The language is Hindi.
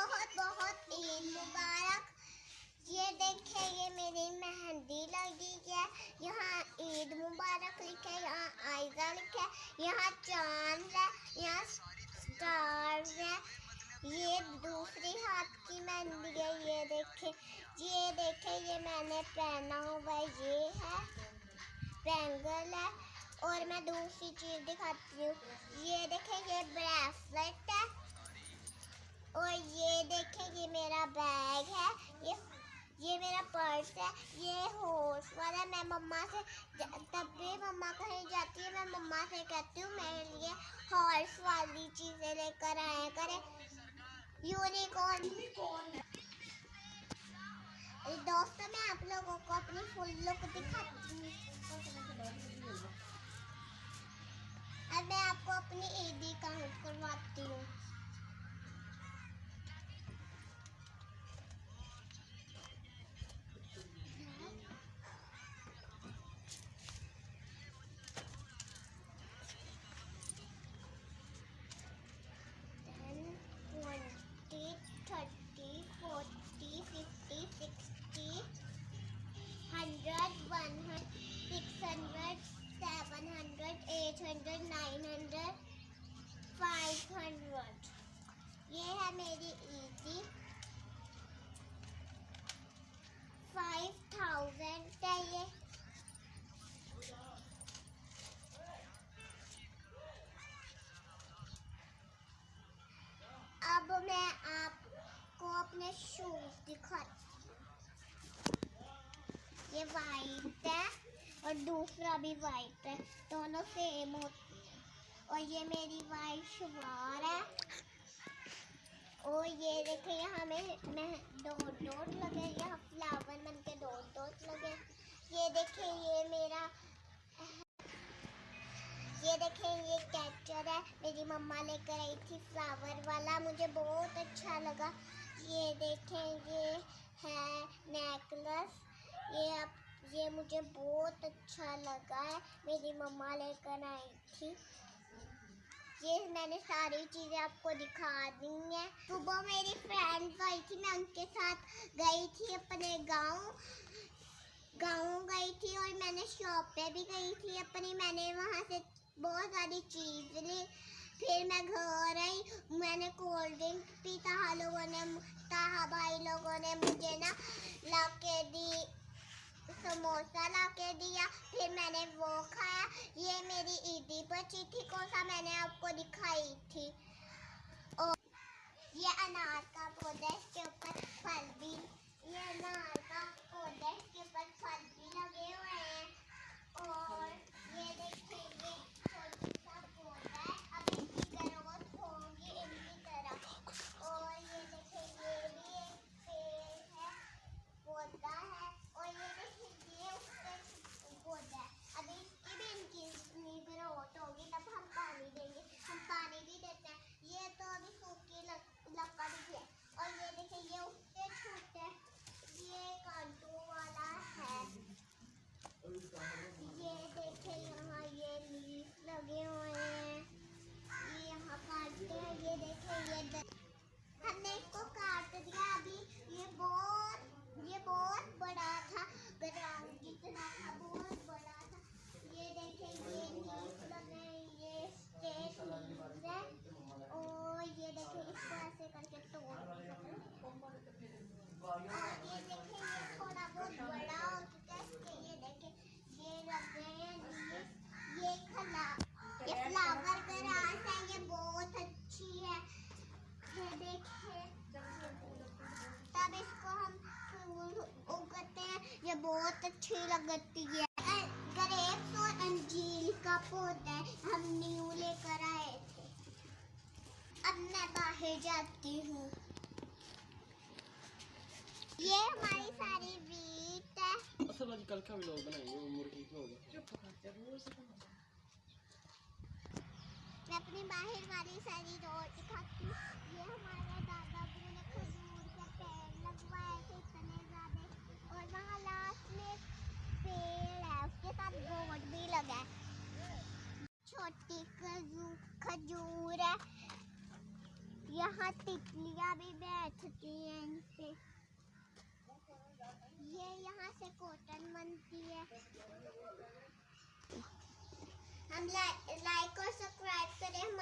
बहुत बहुत ईद मुबारक। ये देखिए ये मेरी मेहंदी लगी है, यहाँ ईद मुबारक लिखे, यहाँ आयजा लिखे, यहाँ चांद है, यहाँ स्टार है। ये दूसरी हाथ की मेहंदी है, ये देखे ये मैंने पहना हुआ है, ये है बैंगल है। और मैं दूसरी चीज दिखाती हूँ, ये देखे ये ब्रेसलेट है। और ये देखे ये मेरा बैग है, ये मेरा पर्स है, ये हॉर्स वाला। मैं मम्मा से तब भी मम्मा कहीं जाती है, मैं मम्मा से कहती हूँ मेरे लिए हॉर्स वाली चीजें लेकर आया करे। यूनिकॉर्न। दोस्तों मैं आप लोगों को अपनी फुल लुक दिखाती हूँ। अब मैं आपको अपनी ईदी काउंट करवाती हूँ। ये है मेरी ईदी। 5000 है ये। अब मैं आपको अपने शूज दिखाती हूँ। ये वाइट है और दूसरा भी वाइट है, दोनों सेम होते हैं। और ये मेरी वाइट शलवार है। और ये देखिए यहाँ में डॉट लगे, यहाँ फ्लावर बन के डॉट लगे। ये देखिए ये देखें ये कैचर है, मेरी मम्मा लेकर आई थी फ्लावर वाला, मुझे बहुत अच्छा लगा। ये देखें ये है नेकलेस, ये मुझे बहुत अच्छा लगा है, मेरी मम्मा लेकर आई थी। ये मैंने सारी चीज़ें आपको दिखा दी हैं। सुबह मेरी फ्रेंड आई थी, मैं उनके साथ गई थी अपने गांव गई थी। और मैंने शॉप पे भी गई थी अपनी, मैंने वहाँ से बहुत सारी चीज़ ली। फिर मैं घर आई, मैंने कोल्ड ड्रिंक पी, ताहा भाई लोगों ने मुझे ना लाके दी, समोसा लाके दिया। फिर मैंने वो खाया। ये मेरी ईदी बची थी, कौन सा मैंने आपको दिखाई थी। और ये अनार का पौधा, इसके ऊपर फल भी, ये अनार का पौधा, इसके ऊपर फल भी लगे हुए हैं। और ये देखिए ये छोटा सा पौधा है, अब इसकी ग्रोथ होगी इनकी तरह। और ये देखिए ये भी एक पेड़ है, पौधा है। और ये देखिए ये उसके पौधा है, अभी इसकी भी इनकी ग्रोथ होगी, तब हम पानी देंगे, हम पानी भी देते हैं। ये तो अभी सूखी लकड़ी है। और ये देखिए ये उसके छोटे, ये कांटों वाला है। ये देखिए यहाँ ये लीफ लगे हुए हैं, ये यहाँ काटते हैं। ये देखिए हमने इसको काट दिया अभी। ये बहुत बड़ा था, ग्राउंड जितना था, बहुत बड़ा था। ये देखिए ये लीफ लगे, ये स्टेट लीफ है। और ये देखिए इसको ऐसे करके तोड़ दिया। और ये देखिए ये थोड़ा बहुत बड़ा हो चुका है इसके। ये देखिए ये लगे हैं लीफ, ये फ्लावर ग्रास है, ये बहुत अच्छी है। ये देखिए तब इसको हम फूल उगाते हैं, ये बहुत अच्छी लगती है। ग्रेप्स और अंजीर का पौधा हम न्यू लेकर आए थे। अब मैं बाहर जाती हूँ। ये हमारी सारी वीट है। असल आज कल का व्लॉग बनाएंगे, मुर्गी व्लॉग। मैं अपनी बाहर वाली सारी रोड दिखाती हूँ। ये हमारे दादा ने खजूर के पेड़ लगवाए थे इतने ज्यादा। और वहाँ लास्ट में पेड़ है, उसके साथ बोर्ड भी लगा है। छोटी खजूर है, ये यहाँ तितलियां भी बैठती हैं इन पे। ये यहाँ से कॉटन बनती है। हम लाइक और सब्सक्राइब करें।